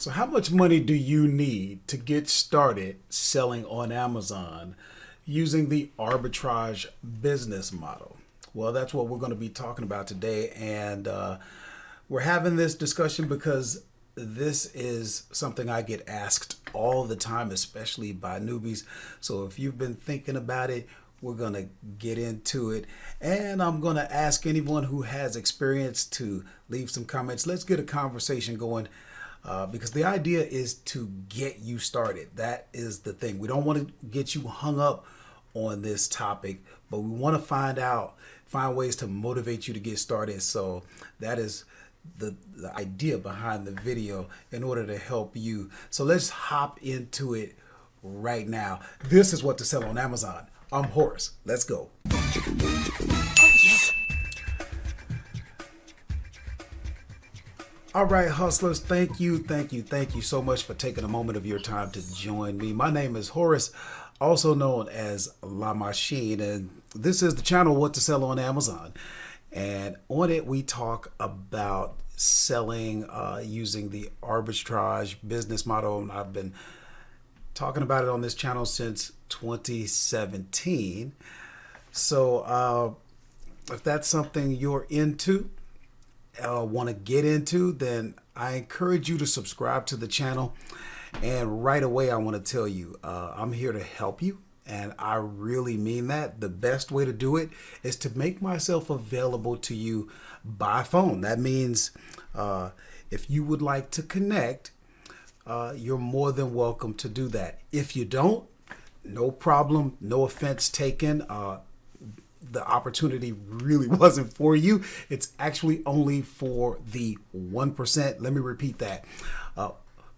So how much money do you need to get started selling on Amazon using the arbitrage business model? Well, that's what we're going to be talking about today. And we're having this discussion because this is something I get asked all the time, especially by newbies. So if you've been thinking about it, we're going to get into it. And I'm going to ask anyone who has experience to leave some comments. Let's get a conversation going. Because the idea is to get you started. That is the thing. We don't want to get you hung up on this topic, but we want to find ways to motivate you to get started. So that is the idea behind the video in order to help you. So let's hop into it right now. This is what to sell on Amazon. I'm Horace. Let's go. All right, hustlers, thank you so much for taking a moment of your time to join me. My name is Horace, also known as La Machine, and this is the channel What to Sell on Amazon. And on it, we talk about selling using the arbitrage business model. And I've been talking about it on this channel since 2017. So if that's something you're into, want to get into, then I encourage you to subscribe to the channel. And right away, I want to tell you, I'm here to help you. And I really mean that. The best way to do it is to make myself available to you by phone. That means if you would like to connect, you're more than welcome to do that. If you don't, no problem, no offense taken. The opportunity really wasn't for you. It's actually only for the 1%. Let me repeat that.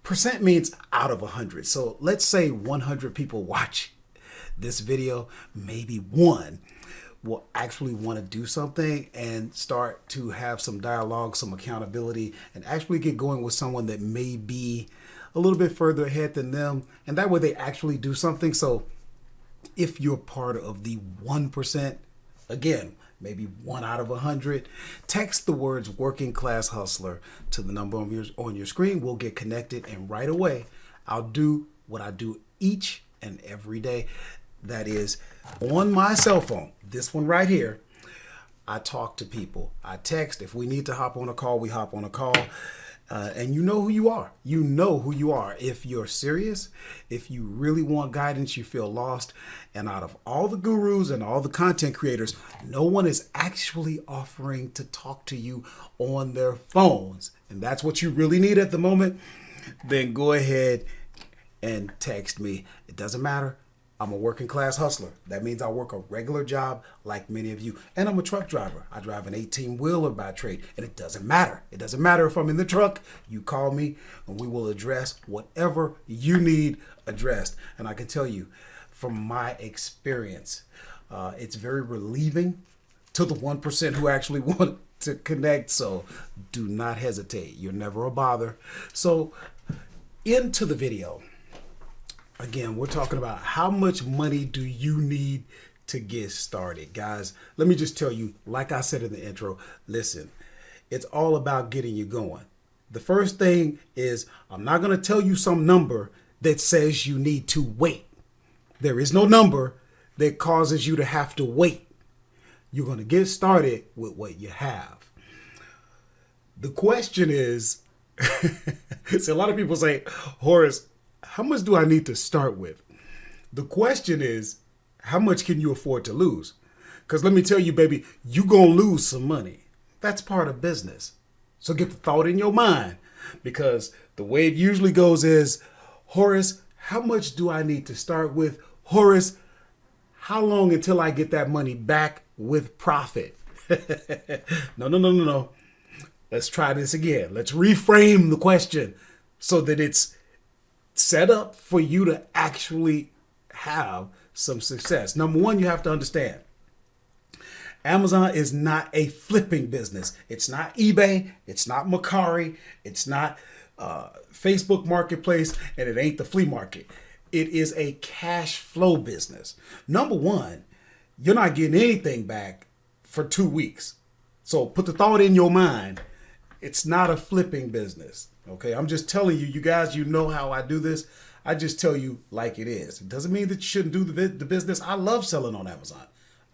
Percent means out of 100. So let's say 100 people watch this video. Maybe one will actually want to do something and start to have some dialogue, some accountability, and actually get going with someone that may be a little bit further ahead than them. And that way they actually do something. So if you're part of the 1%, again, maybe 1 out of 100. Text the words working class hustler to the number on your screen. We'll get connected, and right away, I'll do what I do each and every day. That is on my cell phone, this one right here. I talk to people. I text. If we need to hop on a call, we hop on a call. And you know who you are. You know who you are. If you're serious, if you really want guidance, you feel lost, and out of all the gurus and all the content creators, no one is actually offering to talk to you on their phones, and that's what you really need at the moment, then go ahead and text me. It doesn't matter. I'm a working class hustler. That means I work a regular job like many of you. And I'm a truck driver. I drive an 18-wheeler by trade. And it doesn't matter. It doesn't matter if I'm in the truck. You call me and we will address whatever you need addressed. And I can tell you from my experience, it's very relieving to the 1% who actually want to connect. So do not hesitate. You're never a bother. So into the video. Again, we're talking about how much money do you need to get started. Guys, let me just tell you, like I said in the intro, listen, it's all about getting you going. The first thing is I'm not going to tell you some number that says you need to wait. There is no number that causes you to have to wait. You're going to get started with what you have. The question is, see, a lot of people say, Horace, how much do I need to start with? The question is, how much can you afford to lose? Because let me tell you, baby, you're going to lose some money. That's part of business. So get the thought in your mind, because the way it usually goes is, Horace, how much do I need to start with? Horace, how long until I get that money back with profit? No. Let's try this again. Let's reframe the question so that it's set up for you to actually have some success. Number one, you have to understand, Amazon is not a flipping business. It's not eBay. It's not Mercari. It's not Facebook Marketplace, and it ain't the flea market. It is a cash flow business. Number one, you're not getting anything back for 2 weeks. So put the thought in your mind. It's not a flipping business. Okay, I'm just telling you, you guys, you know how I do this. I just tell you like it is. It doesn't mean that you shouldn't do the business. I love selling on Amazon.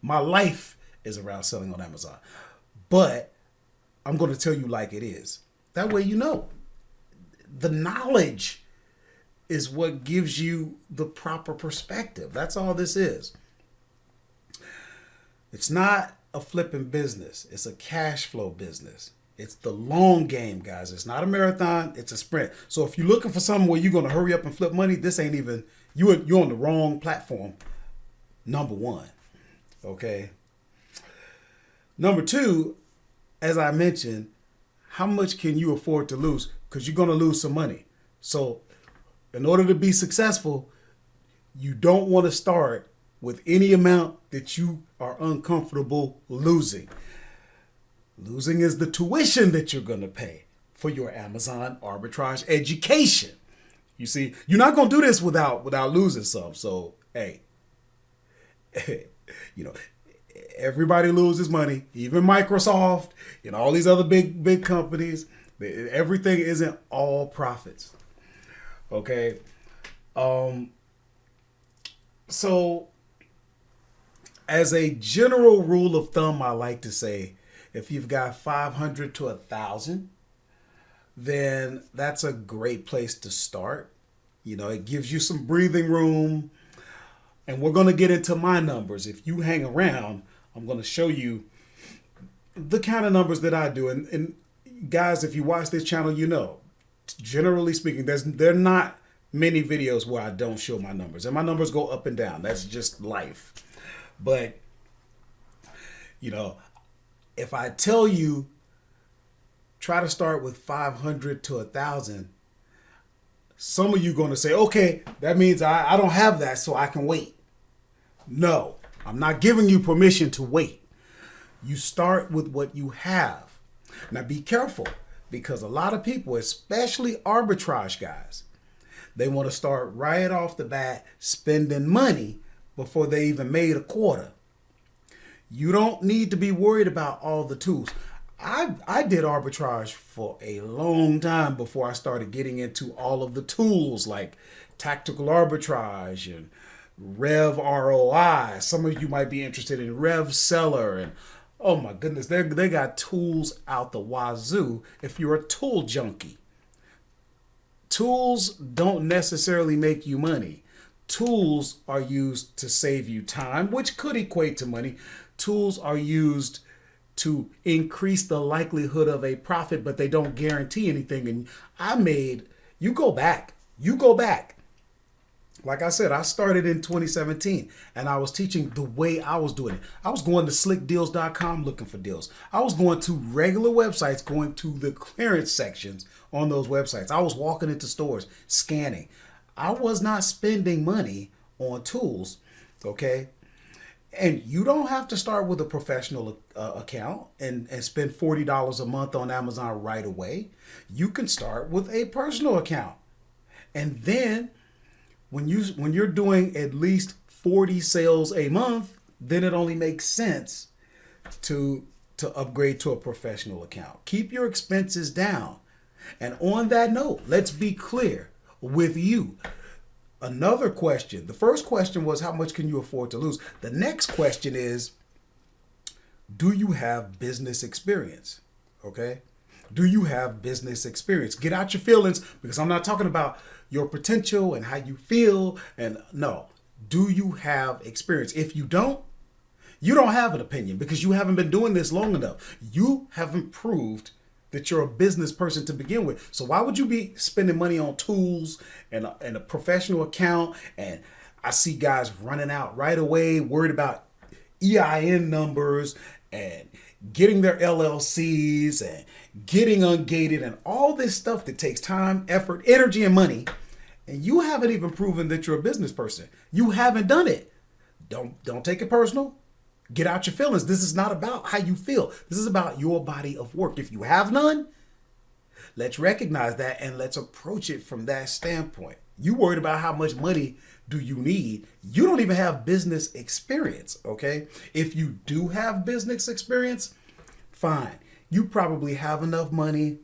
My life is around selling on Amazon. But I'm going to tell you like it is. That way you know. The knowledge is what gives you the proper perspective. That's all this is. It's not a flipping business. It's a cash flow business. It's the long game, guys. It's not a marathon. It's a sprint. So if you're looking for something where you're going to hurry up and flip money, this ain't even, you're on the wrong platform. Number one. Okay. Number two, as I mentioned, how much can you afford to lose? Because you're going to lose some money. So in order to be successful, you don't want to start with any amount that you are uncomfortable losing. Losing is the tuition that you're going to pay for your Amazon arbitrage education. You see, you're not going to do this without losing some. So, hey, you know, everybody loses money, even Microsoft, all these other big companies. Everything isn't all profits. Okay. So as a general rule of thumb, I like to say, if you've got 500 to 1,000, then that's a great place to start. It gives you some breathing room. And we're going to get into my numbers. If you hang around, I'm going to show you the kind of numbers that I do. And guys, if you watch this channel, generally speaking, there are not many videos where I don't show my numbers. And my numbers go up and down. That's just life. But, if I tell you, try to start with 500 to 1,000, some of you are going to say, okay, that means I don't have that, so I can wait. No, I'm not giving you permission to wait. You start with what you have. Now be careful, because a lot of people, especially arbitrage guys, they want to start right off the bat spending money before they even made a quarter. You don't need to be worried about all the tools. I did arbitrage for a long time before I started getting into all of the tools like tactical arbitrage and Rev ROI. Some of you might be interested in Rev Seller, and oh my goodness, they got tools out the wazoo if you're a tool junkie. Tools don't necessarily make you money. Tools are used to save you time, which could equate to money. Tools are used to increase the likelihood of a profit, but they don't guarantee anything. And you go back. Like I said, I started in 2017 and I was teaching the way I was doing it. I was going to slickdeals.com looking for deals. I was going to regular websites, going to the clearance sections on those websites. I was walking into stores, scanning. I was not spending money on tools, okay? And you don't have to start with a professional account and spend $40 a month on Amazon right away. You can start with a personal account. And then when you're doing at least 40 sales a month, then it only makes sense to upgrade to a professional account. Keep your expenses down. And on that note, let's be clear with you. Another question. The first question was, how much can you afford to lose? The next question is, do you have business experience? Okay? Do you have business experience? Get out your feelings, because I'm not talking about your potential and how you feel. And no, do you have experience? If you don't have an opinion, because you haven't been doing this long enough. You haven't proved that you're a business person to begin with. So why would you be spending money on tools and a professional account? And I see guys running out right away, worried about EIN numbers and getting their LLCs and getting ungated and all this stuff that takes time, effort, energy, and money. And you haven't even proven that you're a business person. You haven't done it. Don't take it personal. Get out your feelings. This is not about how you feel. This is about your body of work. If you have none, let's recognize that and let's approach it from that standpoint. You worried about how much money do you need? You don't even have business experience, okay? If you do have business experience, fine. You probably have enough money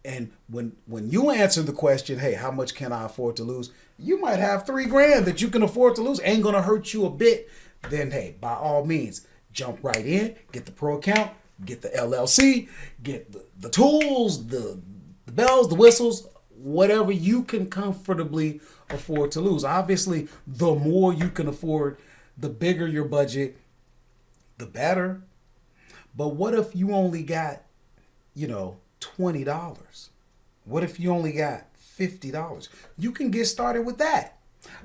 And when you answer the question, hey, how much can I afford to lose? You might have $3,000 that you can afford to lose. Ain't gonna hurt you a bit. Then hey, by all means, jump right in, get the pro account, get the LLC, get the tools, the bells, the whistles, whatever you can comfortably afford to lose. Obviously, the more you can afford, the bigger your budget, the better. But what if you only got, $20? What if you only got $50? You can get started with that.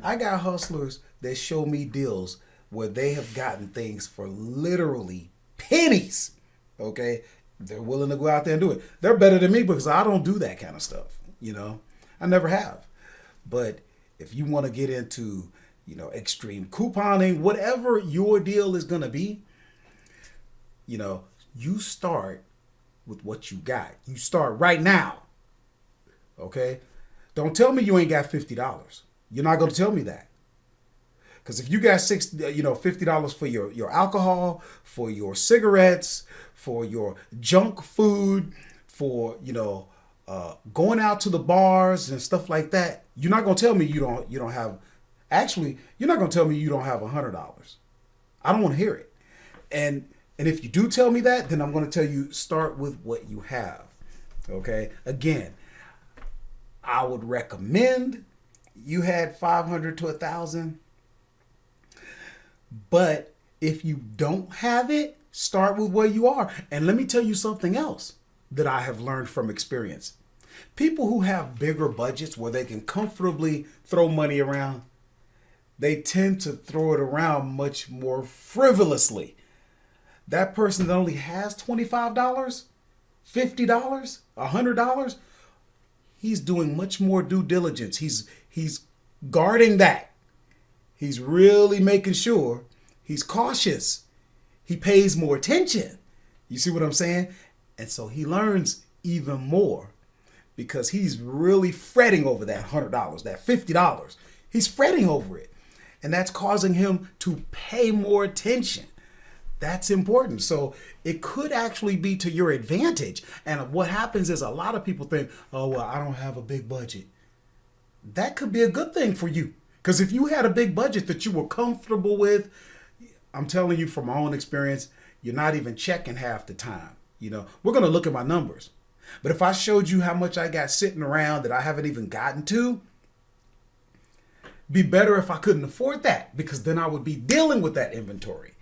I got hustlers that show me deals where they have gotten things for literally pennies. Okay? They're willing to go out there and do it. They're better than me because I don't do that kind of stuff. I never have. But if you want to get into, extreme couponing, whatever your deal is going to be, you start with what you got. You start right now. Okay? Don't tell me you ain't got $50. You're not going to tell me that. Because if you got $50 for your alcohol, for your cigarettes, for your junk food, for, going out to the bars and stuff like that, you're not going to tell me you don't have, actually, you're not going to tell me you don't have $100. I don't want to hear it. And if you do tell me that, then I'm going to tell you start with what you have. Okay? Again, I would recommend you had 500 to 1,000. But if you don't have it, start with where you are. And let me tell you something else that I have learned from experience. People who have bigger budgets where they can comfortably throw money around, they tend to throw it around much more frivolously. That person that only has $25, $50, $100, he's doing much more due diligence. He's guarding that. He's really making sure. He's cautious. He pays more attention. You see what I'm saying? And so he learns even more because he's really fretting over that $100, that $50. He's fretting over it. And that's causing him to pay more attention. That's important. So it could actually be to your advantage. And what happens is a lot of people think, oh, well, I don't have a big budget. That could be a good thing for you. Because if you had a big budget that you were comfortable with, I'm telling you from my own experience, you're not even checking half the time. We're going to look at my numbers. But if I showed you how much I got sitting around that I haven't even gotten to, be better if I couldn't afford that, because then I would be dealing with that inventory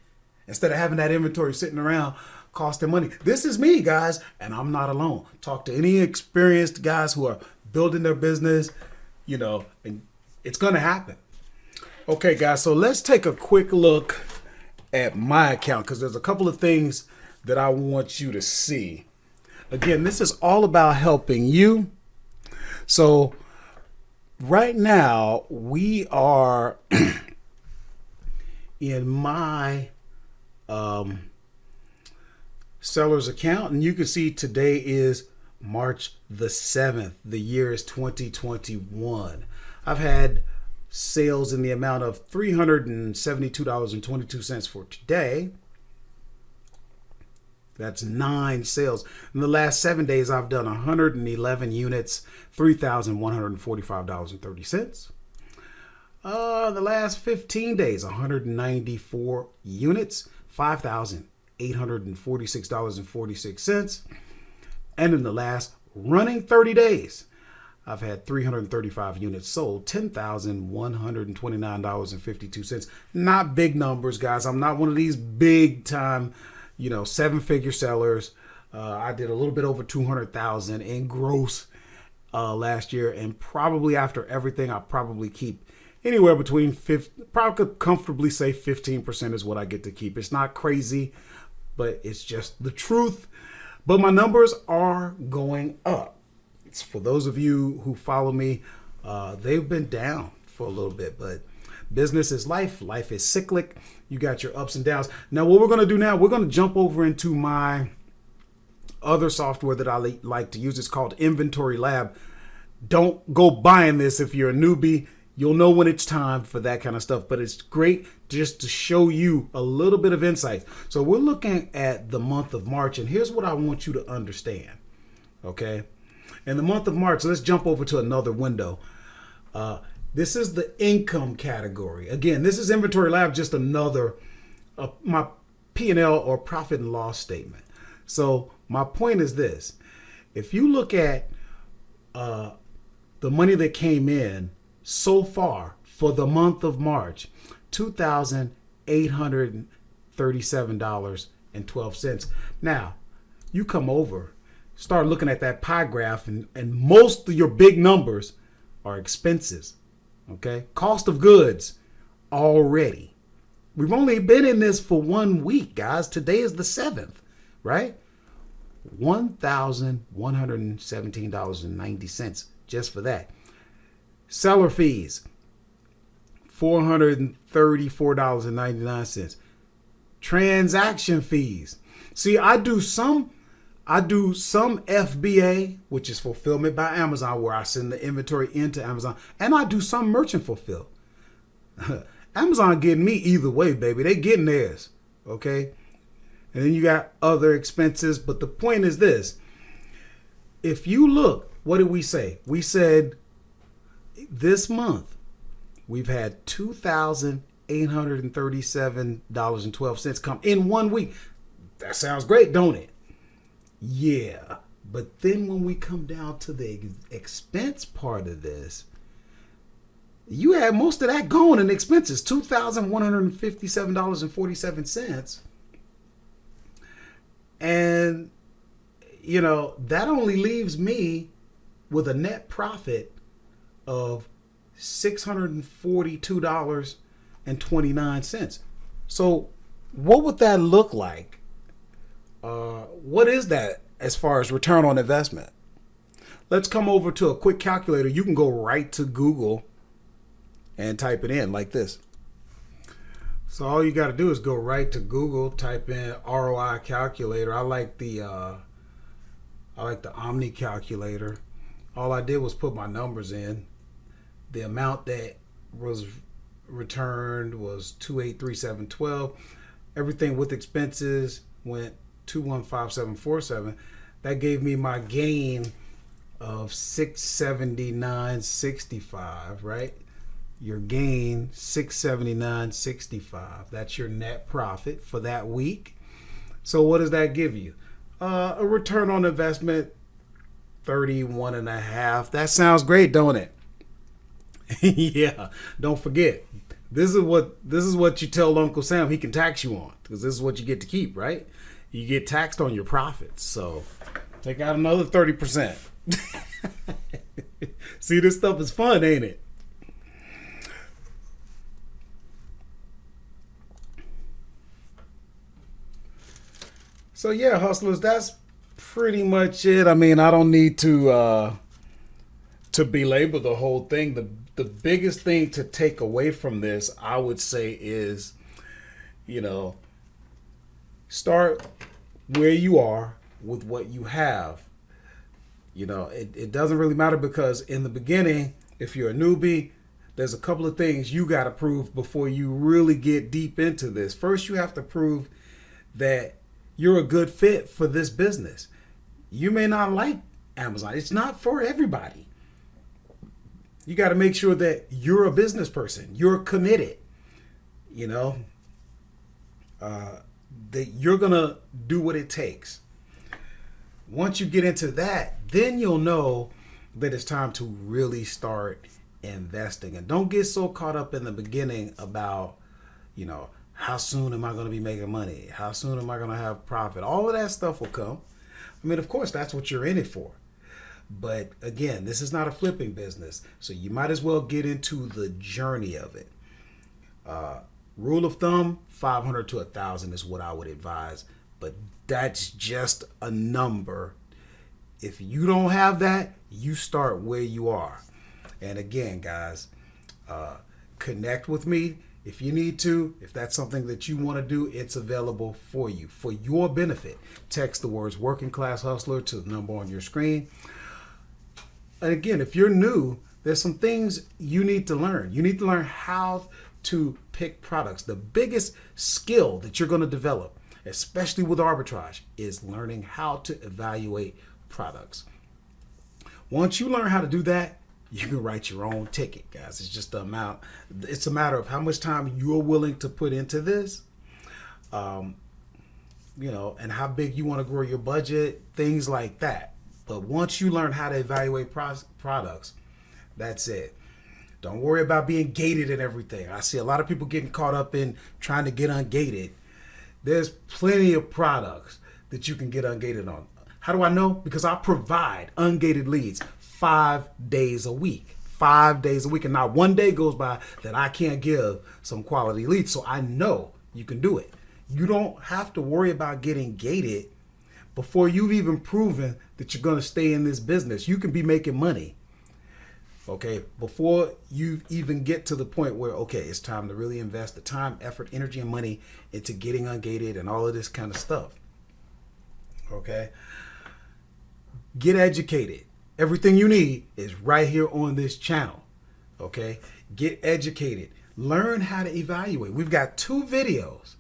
instead of having that inventory sitting around costing money. This is me, guys, and I'm not alone. Talk to any experienced guys who are building their business, and it's going to happen. Okay, guys, so let's take a quick look at my account because there's a couple of things that I want you to see. Again, this is all about helping you. So right now we are in my seller's account, and you can see today is March the 7th. The year is 2021. I've had sales in the amount of $372.22 for today. That's 9 sales. In the last 7 days, I've done 111 units, $3,145.30. The last 15 days, 194 units, $5,846.46. And in the last running 30 days, I've had 335 units sold, $10,129.52. Not big numbers, guys. I'm not one of these big time, 7-figure sellers. I did a little bit over 200,000 in gross last year, and probably after everything, I probably keep anywhere between probably could comfortably say 15% is what I get to keep. It's not crazy, but it's just the truth. But my numbers are going up. It's for those of you who follow me, they've been down for a little bit, but business is life. Life is cyclic. You got your ups and downs. Now, what we're going to do now, we're going to jump over into my other software that I like to use. It's called Inventory Lab. Don't go buying this if you're a newbie. You'll know when it's time for that kind of stuff, but it's great just to show you a little bit of insight. So we're looking at the month of March, and here's what I want you to understand, okay? In the month of March, let's jump over to another window. This is the income category. Again, this is Inventory Lab, just another, my P&L or profit and loss statement. So my point is this. If you look at the money that came in so far for the month of March, $2,837.12. Now, you come over, start looking at that pie graph, and most of your big numbers are expenses. Okay? Cost of goods already. We've only been in this for 1 week, guys. Today is the 7th, right? $1,117.90 just for that. Seller fees, $434.99. Transaction fees. See, I do some FBA, which is fulfillment by Amazon, where I send the inventory into Amazon, and I do some merchant fulfill. Amazon getting me either way, baby. They getting theirs, okay? And then you got other expenses, but the point is this. If you look, what did we say? We said this month we've had $2,837.12 come in 1 week. That sounds great, don't it? Yeah, but then when we come down to the expense part of this, you had most of that going in expenses, $2,157.47. And, you know, that only leaves me with a net profit of $642.29. So what would that look like? What is that as far as return on investment? Let's come over to a quick calculator. You can go right to Google and type it in like this. So all you got to do is go right to Google, type in ROI calculator. I like the Omni calculator. All I did was put my numbers in. The amount that was returned was $2,837.12. Everything with expenses went $2,157.47. That gave me my gain of $679.65, right? Your gain $679.65. That's your net profit for that week. So what does that give you? A return on investment 31.5. That sounds great, don't it? Yeah. Don't forget. This is what you tell Uncle Sam he can tax you on, because this is what you get to keep, right? You get taxed on your profits. So take out another 30%. See, this stuff is fun, ain't it? So yeah, hustlers, that's pretty much it. I mean, I don't need to belabor the whole thing. The biggest thing to take away from this, I would say, is, you know, start where you are with what you have. You know, it doesn't really matter, because in the beginning, if you're a newbie, there's a couple of things you got to prove before you really get deep into this. First, you have to prove that you're a good fit for this business. You may not like Amazon. It's not for everybody. You got to make sure that you're a business person. You're committed, you know, that you're going to do what it takes. Once you get into that, then you'll know that it's time to really start investing. And don't get so caught up in the beginning about, you know, how soon am I going to be making money? How soon am I going to have profit? All of that stuff will come. I mean, of course, that's what you're in it for. But again, this is not a flipping business, so you might as well get into the journey of it. Rule of thumb, 500 to 1,000 is what I would advise, but that's just a number. If you don't have that, you start where you are. And again, guys, connect with me if you need to. If that's something that you want to do, it's available for you, for your benefit. Text the words Working Class Hustler to the number on your screen. And again, if you're new, there's some things you need to learn. You need to learn how to pick products. The biggest skill that you're going to develop, especially with arbitrage, is learning how to evaluate products. Once you learn how to do that, you can write your own ticket, guys. It's just it's a matter of how much time you're willing to put into this, and how big you want to grow your budget, things like that. But once you learn how to evaluate products, that's it. Don't worry about being gated and everything. I see a lot of people getting caught up in trying to get ungated. There's plenty of products that you can get ungated on. How do I know? Because I provide ungated leads 5 days a week. 5 days a week. And not one day goes by that I can't give some quality leads. So I know you can do it. You don't have to worry about getting gated before you've even proven that you're going to stay in this business. You can be making money. Okay, before you even get to the point where, okay, it's time to really invest the time, effort, energy, and money into getting ungated and all of this kind of stuff. Okay, get educated. Everything you need is right here on this channel. Okay, get educated. Learn how to evaluate. We've got 2 videos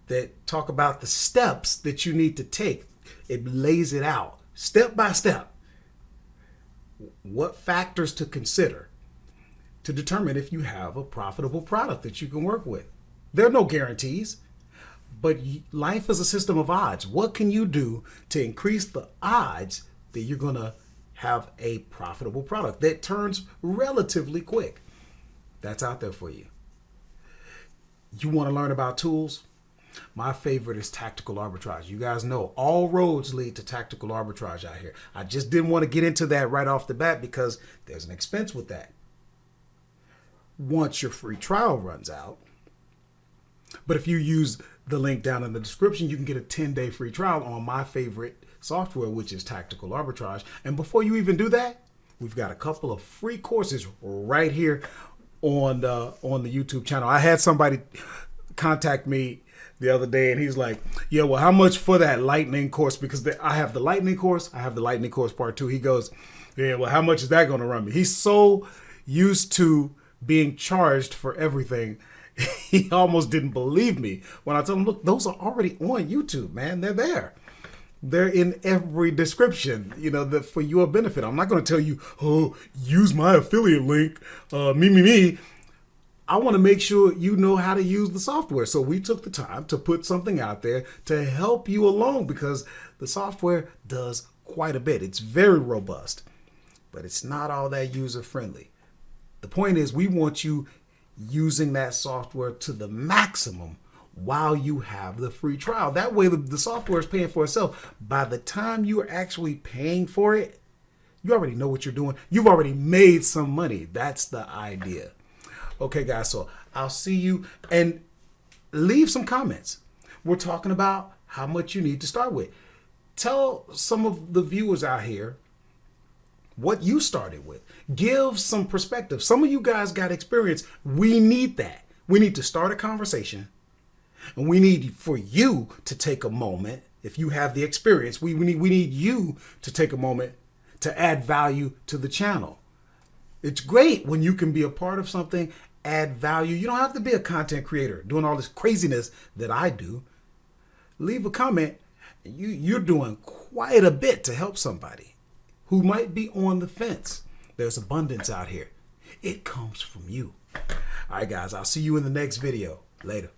that talk about the steps that you need to take. It lays it out step by step. What factors to consider to determine if you have a profitable product that you can work with. There are no guarantees, but life is a system of odds. What can you do to increase the odds that you're going to have a profitable product that turns relatively quick? That's out there for you. You want to learn about tools? My favorite is tactical arbitrage. You guys know all roads lead to tactical arbitrage out here. I just didn't want to get into that right off the bat because there's an expense with that. Once your free trial runs out, but if you use the link down in the description, you can get a 10-day free trial on my favorite software, which is tactical arbitrage. And before you even do that, we've got a couple of free courses right here on the YouTube channel. I had somebody contact me the other day and he's like, yeah, well, how much for that lightning course? Because I have the lightning course. I have the lightning course part 2. He goes, yeah, well, how much is that going to run me? He's so used to being charged for everything. He almost didn't believe me when I told him, look, those are already on YouTube, man. They're there. They're in every description, for your benefit. I'm not going to tell you, oh, use my affiliate link, me. I want to make sure you know how to use the software. So we took the time to put something out there to help you along because the software does quite a bit. It's very robust, but it's not all that user friendly. The point is we want you using that software to the maximum while you have the free trial. That way the software is paying for itself. By the time you are actually paying for it, you already know what you're doing. You've already made some money. That's the idea. Okay, guys, so I'll see you and leave some comments. We're talking about how much you need to start with. Tell some of the viewers out here what you started with. Give some perspective. Some of you guys got experience. We need that. We need to start a conversation, and we need for you to take a moment. If you have the experience, we need you to take a moment to add value to the channel. It's great when you can be a part of something, add value. You don't have to be a content creator doing all this craziness that I do. Leave a comment. You're doing quite a bit to help somebody who might be on the fence. There's abundance out here. It comes from you. All right, guys, I'll see you in the next video. Later.